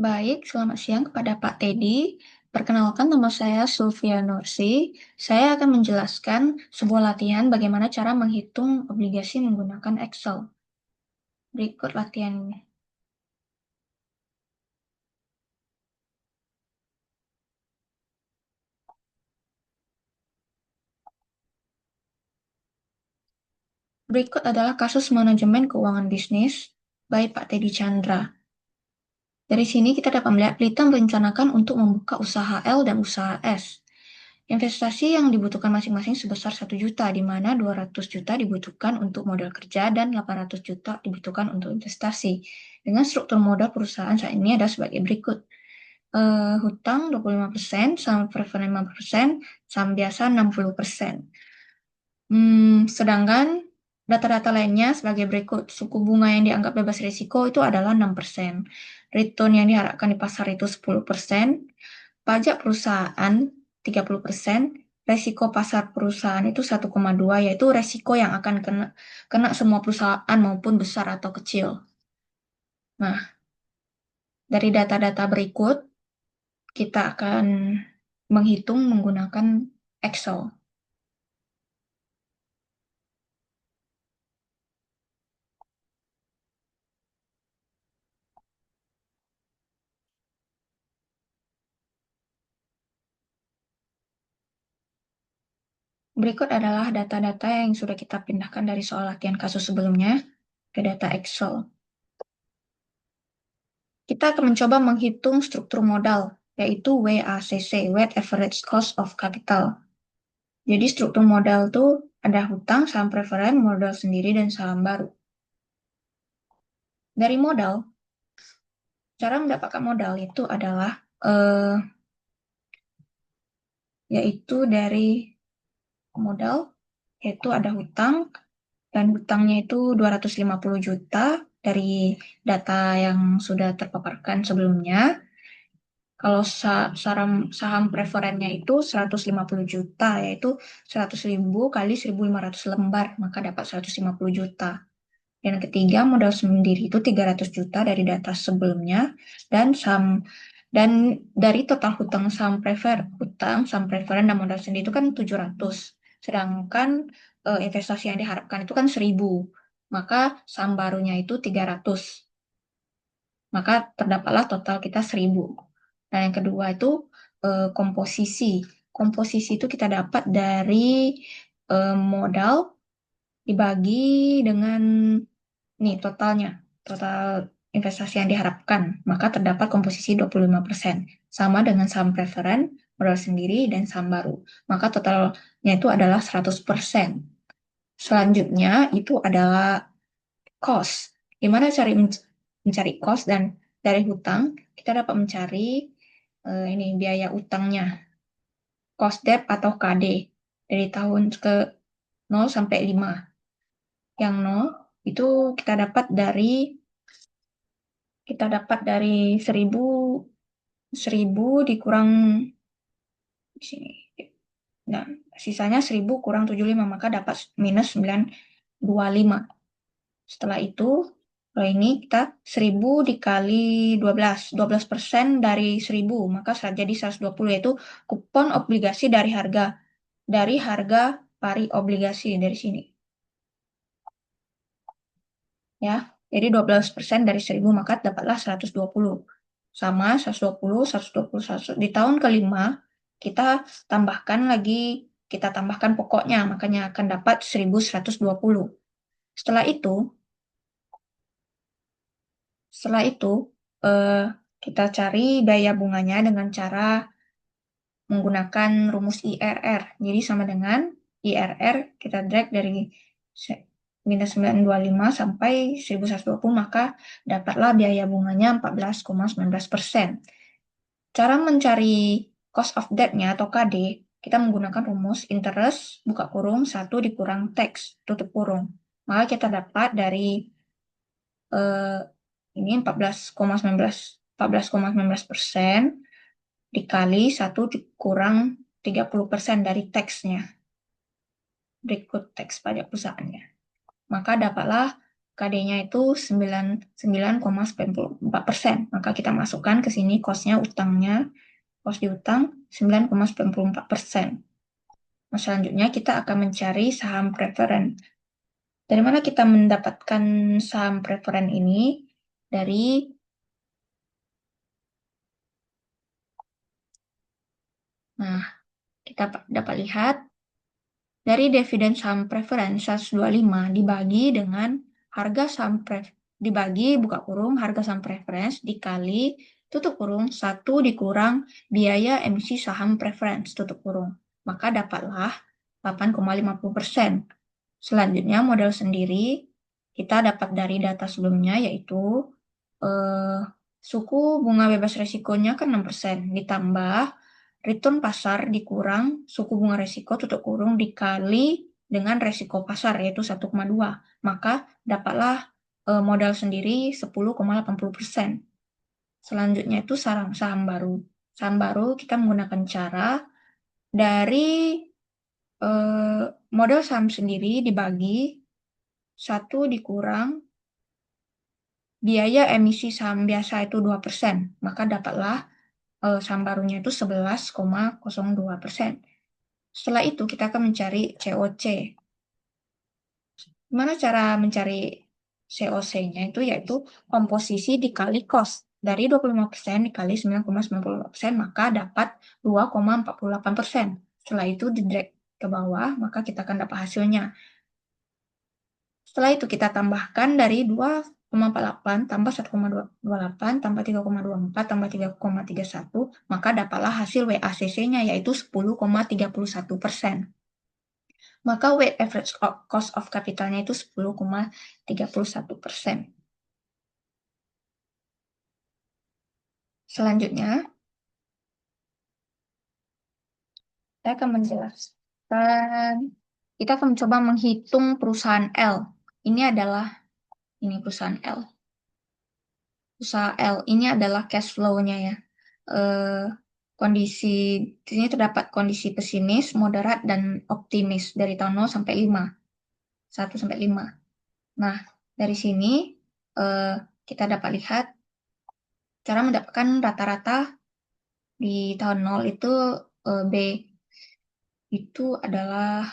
Baik, selamat siang kepada Pak Teddy. Perkenalkan, nama saya Sylvia Nursi. Saya akan menjelaskan sebuah latihan bagaimana cara menghitung obligasi menggunakan Excel. Berikut latihannya. Berikut adalah kasus manajemen keuangan bisnis by Pak Teddy Chandra. Dari sini kita dapat melihat Pelita merencanakan untuk membuka usaha L dan usaha S. Investasi yang dibutuhkan masing-masing sebesar 1 juta, di mana 200 juta dibutuhkan untuk modal kerja dan 800 juta dibutuhkan untuk investasi. Dengan struktur modal perusahaan saat ini ada sebagai berikut. Hutang 25%, saham preferred 5%, saham biasa 60%. Sedangkan data-data lainnya sebagai berikut. Suku bunga yang dianggap bebas risiko itu adalah 6%. Return yang diharapkan di pasar itu 10%. Pajak perusahaan 30%, resiko pasar perusahaan itu 1,2, yaitu resiko yang akan kena semua perusahaan maupun besar atau kecil. Nah, dari data-data berikut, kita akan menghitung menggunakan Excel. Berikut adalah data-data yang sudah kita pindahkan dari soal latihan kasus sebelumnya ke data Excel. Kita akan mencoba menghitung struktur modal, yaitu WACC, Weighted Average Cost of Capital. Jadi struktur modal tuh ada hutang, saham preferen, modal sendiri, dan saham baru. Dari modal, cara mendapatkan modal itu adalah yaitu dari modal, yaitu ada hutang, dan hutangnya itu 250 juta dari data yang sudah terpaparkan sebelumnya. Kalau saham preferennya itu 150 juta, yaitu 100 ribu kali 1.500 lembar, maka dapat 150 juta. Dan ketiga, modal sendiri itu 300 juta dari data sebelumnya, dan dan dari total hutang, saham preferen, dan modal sendiri itu kan 700. Sedangkan investasi yang diharapkan itu kan 1.000. Maka saham barunya itu 300. Maka terdapatlah total kita 1.000. Nah, yang kedua itu komposisi. Komposisi itu kita dapat dari modal dibagi dengan nih totalnya, total investasi yang diharapkan, maka terdapat komposisi 25%, sama dengan saham preferen, modal sendiri, dan saham baru. Maka totalnya itu adalah 100%. Selanjutnya itu adalah cost. Gimana cari mencari cost, dan dari hutang kita dapat mencari ini biaya utangnya, cost debt atau KD, dari tahun ke 0 sampai 5. Yang 0 itu kita dapat dari 1.000 dikurang di sini. Nah, sisanya 1.000 kurang 75, maka dapat minus 925. Setelah itu, kalau ini kita 1.000 dikali 12% dari 1.000, maka jadi 120, yaitu kupon obligasi dari harga pari obligasi dari sini. Ya, jadi 12% dari 1.000, maka dapatlah 120. Sama 120, 120, 100. Di tahun kelima, kita tambahkan pokoknya, makanya akan dapat 1.120. Setelah itu, setelah itu eh, kita cari daya bunganya dengan cara menggunakan rumus IRR. Jadi sama dengan IRR, kita drag dari minus 925 sampai 1.120, maka dapatlah biaya bunganya 14,19%. Cara mencari cost of debt-nya atau KD, kita menggunakan rumus interest, buka kurung, 1 dikurang tax, tutup kurung. Maka kita dapat dari ini 14,19% dikali 1 dikurang 30% dari tax-nya. Berikut tax pajak perusahaannya. Maka dapatlah KD-nya itu 99,94%. Maka kita masukkan ke sini cost-nya utangnya, cost di utang 9,94%. Nah, selanjutnya kita akan mencari saham preferen. Dari mana kita mendapatkan saham preferen ini? Dari Nah, kita dapat lihat dari dividen saham preferen 125 dibagi dengan harga saham dibagi buka kurung harga saham preference dikali tutup kurung 1 dikurang biaya emisi saham preference tutup kurung. Maka dapatlah 8,50%. Selanjutnya modal sendiri kita dapat dari data sebelumnya yaitu eh, suku bunga bebas resikonya kan 6% ditambah return pasar dikurang suku bunga resiko tutup kurung dikali dengan resiko pasar yaitu 1,2. Maka dapatlah modal sendiri 10,80%. Selanjutnya itu saham baru. Saham baru kita menggunakan cara dari modal saham sendiri dibagi 1 dikurang biaya emisi saham biasa itu 2%. Maka dapatlah saham barunya itu 11,02%. Setelah itu kita akan mencari COC. Gimana cara mencari COC-nya itu yaitu komposisi dikali cost. Dari 25% dikali 9,98% maka dapat 2,48%. Setelah itu di drag ke bawah maka kita akan dapat hasilnya. Setelah itu kita tambahkan dari 2,48 tambah 1,28 tambah 3,24 tambah 3,31 maka dapatlah hasil WACC-nya yaitu 10,31%. Maka weighted average cost of capital-nya itu 10,31%. Selanjutnya, kita akan menjelaskan, kita akan mencoba menghitung perusahaan L. Ini perusahaan L. Usaha L ini adalah cash flow-nya ya. Kondisi di sini terdapat kondisi pesimis, moderat, dan optimis dari tahun 0 sampai 5. 1 sampai 5. Nah, dari sini kita dapat lihat cara mendapatkan rata-rata di tahun 0 itu B itu adalah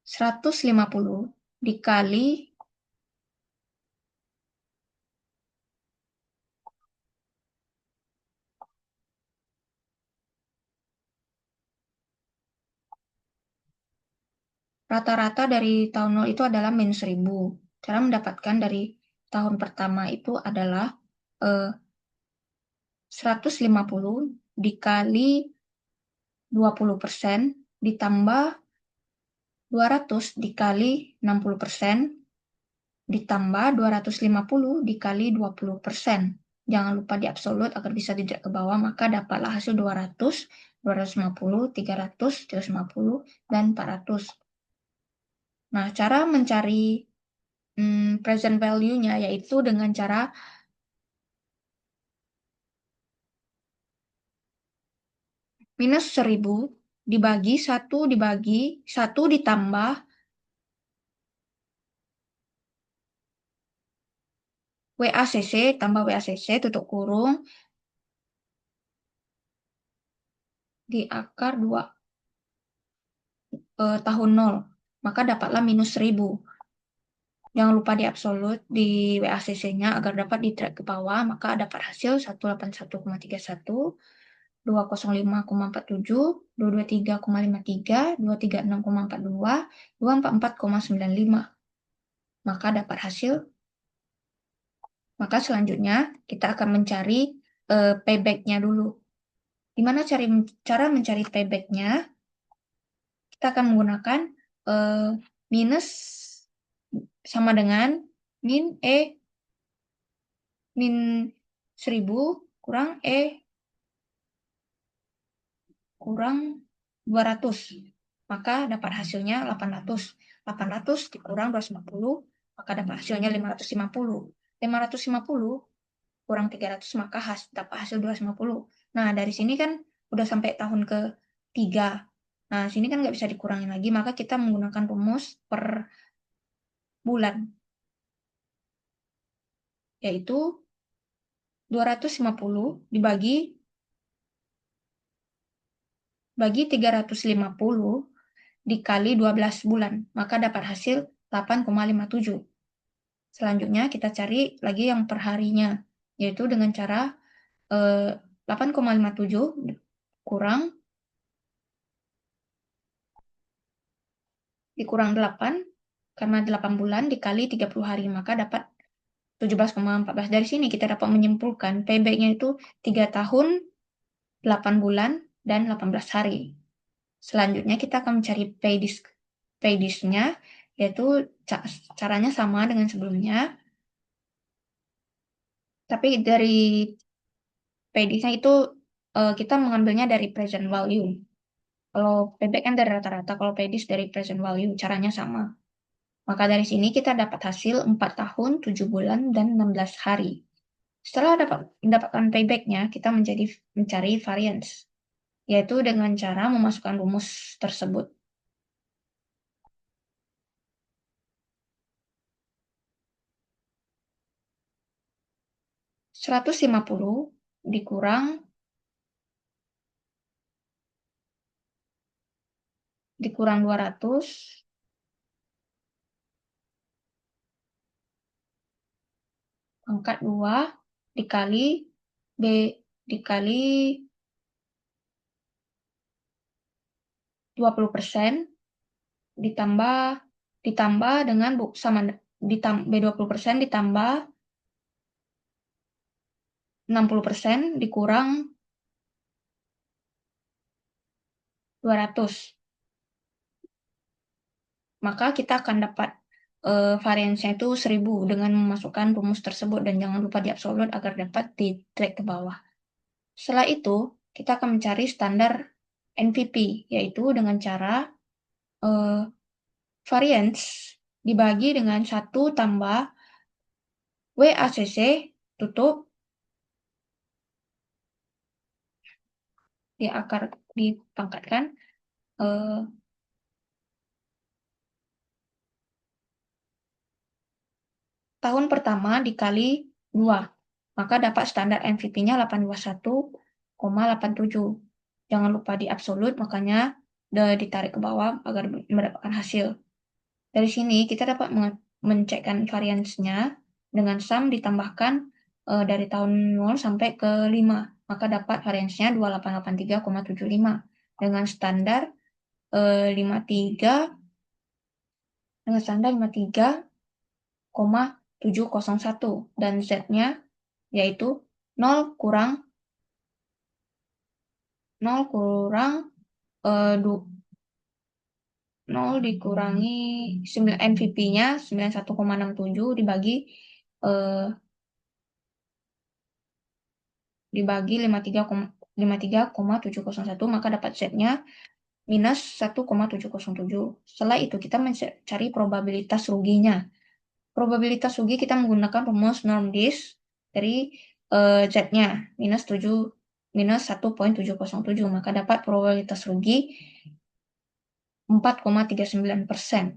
150 dikali rata-rata dari tahun 0 itu adalah minus 1000. Cara mendapatkan dari tahun pertama itu adalah 150 dikali 20% ditambah 200 dikali 60% ditambah 250 dikali 20%. Jangan lupa di absolut agar bisa tidak ke bawah, maka dapatlah hasil 200, 250, 300, 350, dan 400. Nah, cara mencari present value-nya yaitu dengan cara minus 1000 dibagi 1 ditambah WACC tambah WACC tutup kurung di akar 2 tahun 0. Maka dapatlah minus 1000. Jangan lupa di absolut di WACC-nya agar dapat di drag ke bawah, maka dapat hasil 181,31, 205,47, 223,53, 236,42, 244,95. Maka dapat hasil. Maka selanjutnya kita akan mencari payback-nya dulu. Gimana cara mencari payback-nya? Kita akan menggunakan minus sama dengan min 1000 kurang kurang 200. Maka dapat hasilnya 800. 800 dikurang 250, maka dapat hasilnya 550. 550 kurang 300, maka dapat hasil 250. Nah, dari sini kan udah sampai tahun ke-3. Nah, sini kan nggak bisa dikurangin lagi, maka kita menggunakan rumus per bulan. yaitu 250 bagi 350 dikali 12 bulan, maka dapat hasil 8,57. Selanjutnya kita cari lagi yang per harinya, yaitu dengan cara 8,57 kurang dikurang 8, karena 8 bulan dikali 30 hari, maka dapat 17,14. Dari sini kita dapat menyimpulkan payback-nya itu 3 tahun, 8 bulan, dan 18 hari. Selanjutnya kita akan mencari paydis-nya, yaitu caranya sama dengan sebelumnya. Tapi dari paydis-nya itu kita mengambilnya dari present value. Kalau payback kan dari rata-rata, kalau paydis dari present value, caranya sama. Maka dari sini kita dapat hasil 4 tahun, 7 bulan, dan 16 hari. Setelah mendapatkan payback-nya, kita mencari variance, yaitu dengan cara memasukkan rumus tersebut. 150 dikurang 200 pangkat 2 dikali B dikali 20% ditambah dengan sama B20% ditambah 60% dikurang 200. Maka kita akan dapat variansnya itu 1000 dengan memasukkan rumus tersebut, dan jangan lupa diabsolut agar dapat di drag ke bawah. Setelah itu, kita akan mencari standar NVP, yaitu dengan cara variance dibagi dengan 1 tambah WACC tutup di akar dipangkatkan tahun pertama dikali 2, maka dapat standar MVP-nya 821,87. Jangan lupa di absolut, makanya ditarik ke bawah agar mendapatkan hasil. Dari sini kita dapat mencekkan variansnya dengan sum ditambahkan dari tahun 0 sampai ke 5, maka dapat variansnya 2883,75 dengan standar 53 dengan standar 53,701, dan Z-nya yaitu 0 kurang 0 dikurangi MVP-nya 91,67 dibagi 53,701, maka dapat Z-nya minus 1,707. Setelah itu kita mencari probabilitas ruginya. Probabilitas rugi kita menggunakan rumus norm dis dari Z-nya minus 1,707, maka dapat probabilitas rugi 4,39%.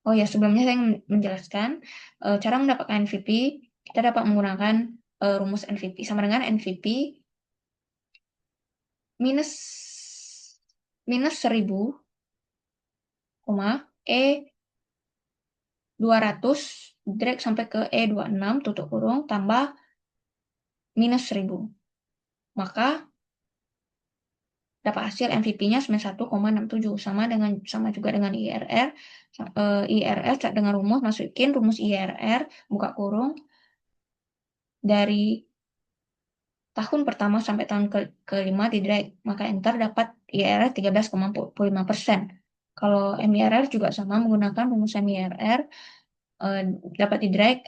Oh ya, sebelumnya saya menjelaskan cara mendapatkan NVP. Kita dapat menggunakan rumus NVP sama dengan NVP minus 1000, E 200 drag sampai ke E26 tutup kurung tambah minus 1000. Maka dapat hasil MVP-nya 91,67, sama juga dengan IRR. IRR dengan rumus, masukin rumus IRR, buka kurung, dari tahun pertama sampai tahun kelima di drag, maka enter dapat IRR 13,45%. Kalau MIRR juga sama, menggunakan rumus MIRR, dapat di drag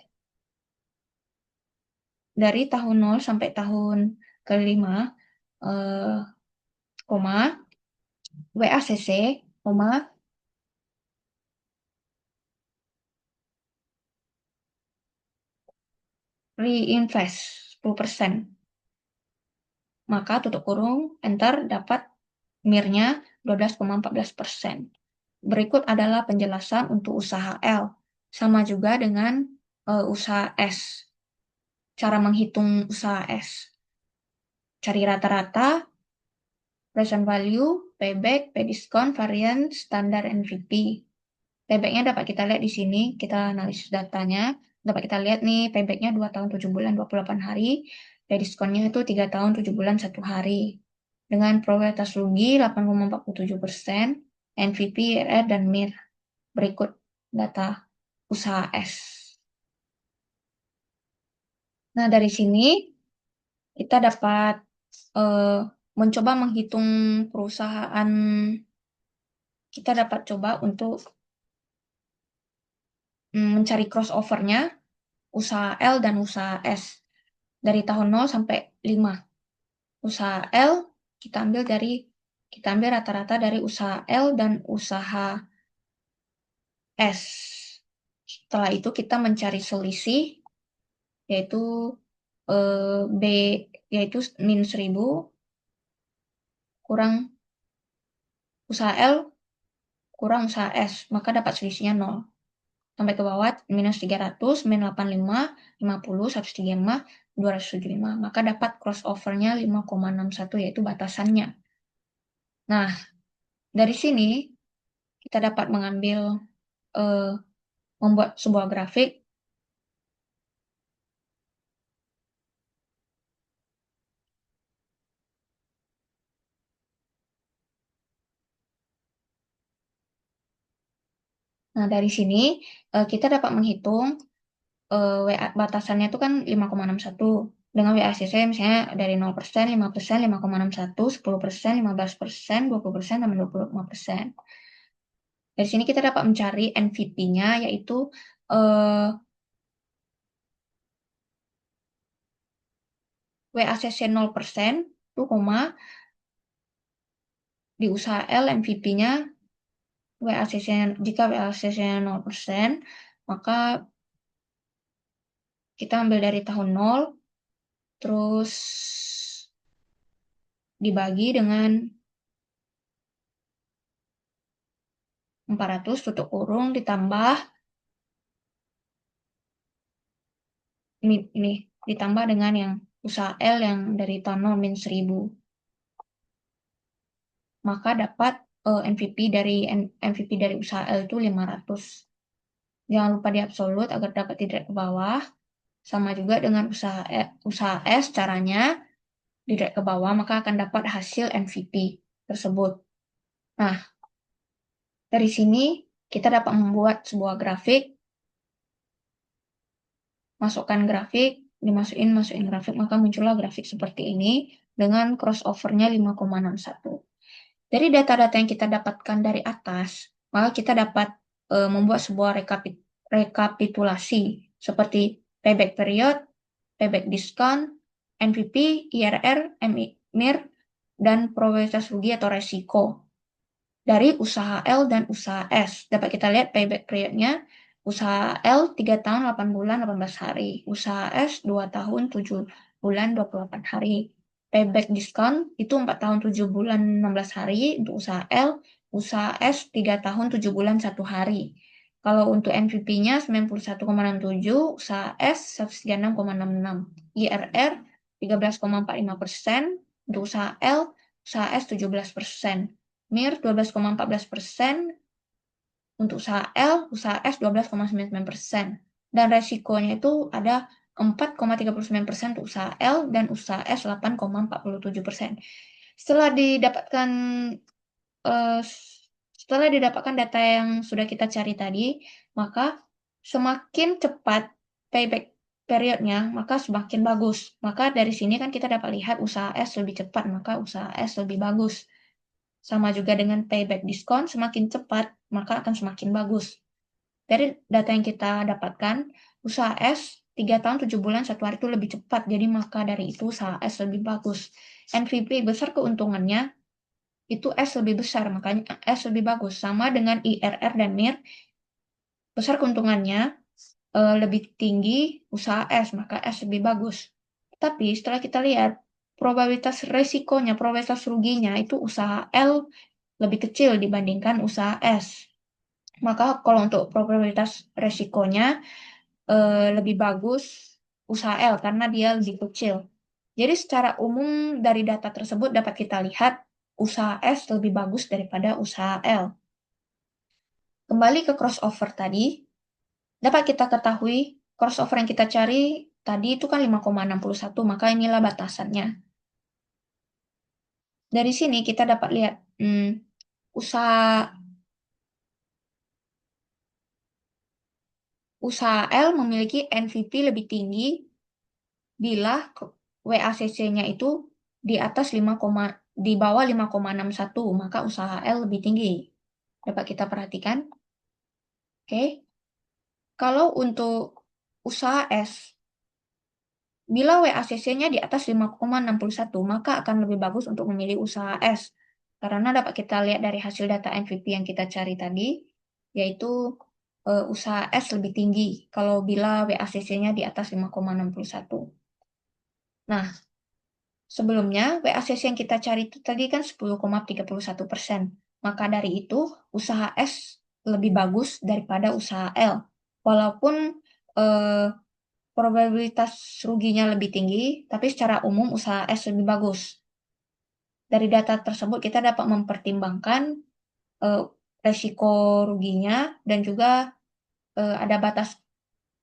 dari tahun 0 sampai tahun kelima, WACC, reinvest 10%. Maka tutup kurung, enter, dapat MIR-nya 12,14%. Berikut adalah penjelasan untuk usaha L. Sama juga dengan usaha S. Cara menghitung usaha S. Cari rata-rata, present value, payback, pay discount, variance, standar, NVP. Paybacknya dapat kita lihat di sini, kita analisis datanya. Dapat kita lihat nih, paybacknya 2 tahun 7 bulan 28 hari. Pay diskonnya itu 3 tahun 7 bulan 1 hari. Dengan probabilitas rugi 8,47%, NVP, IRR, dan MIR. Berikut data usaha S. Nah, dari sini kita dapat eh, mencoba menghitung perusahaan. Kita dapat coba untuk mencari crossover-nya usaha L dan usaha S. Dari tahun 0 sampai 5. Usaha L kita ambil rata-rata dari usaha L dan usaha S. Setelah itu kita mencari selisih yaitu B yaitu min 1000 kurang usaha L kurang usaha S, maka dapat selisihnya 0. Sampai ke bawah minus 300, min 85, 50, 135, 275. Maka dapat crossover-nya 5,61 yaitu batasannya. Nah, dari sini kita dapat membuat sebuah grafik. Nah, dari sini kita dapat menghitung batasannya itu kan 5,61. Dengan WACC misalnya dari 0%, 5%, 5,61, 10%, 15%, 20%, dan 25%. Dari sini kita dapat mencari NVP-nya yaitu WACC 0% itu di usaha L NVP-nya jika WACC-nya 0%, maka kita ambil dari tahun 0, terus dibagi dengan 400 tutup kurung ditambah ini ditambah dengan yang usaha L yang dari tahun 0 min 1000. Maka dapat MVP dari usaha L itu 500. Jangan lupa di absolut agar dapat tidak ke bawah. Sama juga dengan usaha S, caranya di drag ke bawah, maka akan dapat hasil MVP tersebut. Nah, dari sini kita dapat membuat sebuah grafik, masukkan grafik, masukin grafik, maka muncullah grafik seperti ini dengan crossover-nya 5,61. Dari data-data yang kita dapatkan dari atas, maka kita dapat membuat sebuah rekapitulasi seperti payback period, payback discount, NVP, IRR, MIR, dan probabilitas rugi atau resiko dari usaha L dan usaha S. Dapat kita lihat payback periodnya, usaha L 3 tahun 8 bulan 18 hari, usaha S 2 tahun 7 bulan 28 hari. Payback discount itu 4 tahun 7 bulan 16 hari untuk usaha L, usaha S 3 tahun 7 bulan 1 hari. Kalau untuk MVP-nya 91,67, usaha S 136,66, IRR 13,45%, untuk usaha L, usaha S 17%. MIR 12,14%, untuk usaha L, usaha S 12,99%. Dan resikonya itu ada 4,39% untuk usaha L dan usaha S 8,47%. Setelah didapatkan eh, setelah didapatkan data yang sudah kita cari tadi, maka semakin cepat payback periodnya, maka semakin bagus. Maka dari sini kan kita dapat lihat usaha S lebih cepat, maka usaha S lebih bagus. Sama juga dengan payback diskon, semakin cepat, maka akan semakin bagus. Dari data yang kita dapatkan, usaha S 3 tahun 7 bulan 1 hari itu lebih cepat, jadi maka dari itu usaha S lebih bagus. NVP besar keuntungannya, itu S lebih besar, makanya S lebih bagus. Sama dengan IRR dan MIR, besar keuntungannya lebih tinggi usaha S, maka S lebih bagus. Tapi setelah kita lihat probabilitas resikonya, probabilitas ruginya itu usaha L lebih kecil dibandingkan usaha S. Maka kalau untuk probabilitas resikonya lebih bagus usaha L karena dia lebih kecil. Jadi secara umum dari data tersebut dapat kita lihat usaha S lebih bagus daripada usaha L. Kembali ke crossover tadi, dapat kita ketahui crossover yang kita cari tadi itu kan 5,61, maka inilah batasannya. Dari sini kita dapat lihat usaha usaha L memiliki NVP lebih tinggi bila WACC-nya itu di atas di bawah 5,61, maka usaha L lebih tinggi. Dapat kita perhatikan. Oke. Kalau untuk usaha S, bila WACC-nya di atas 5,61, maka akan lebih bagus untuk memilih usaha S. Karena dapat kita lihat dari hasil data MVP yang kita cari tadi, yaitu usaha S lebih tinggi kalau bila WACC-nya di atas 5,61. Nah, sebelumnya WACC yang kita cari itu tadi kan 10,31%. Maka dari itu, usaha S lebih bagus daripada usaha L. Walaupun eh, probabilitas ruginya lebih tinggi, tapi secara umum usaha S lebih bagus. Dari data tersebut kita dapat mempertimbangkan eh, resiko ruginya dan juga ada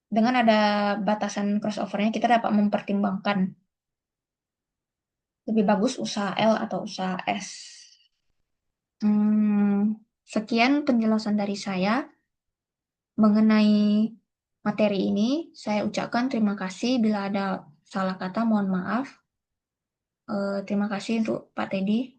dengan ada batasan crossovernya kita dapat mempertimbangkan lebih bagus usaha L atau usaha S. Sekian penjelasan dari saya mengenai materi ini. Saya ucapkan terima kasih. Bila ada salah kata, mohon maaf. Terima kasih untuk Pak Teddy.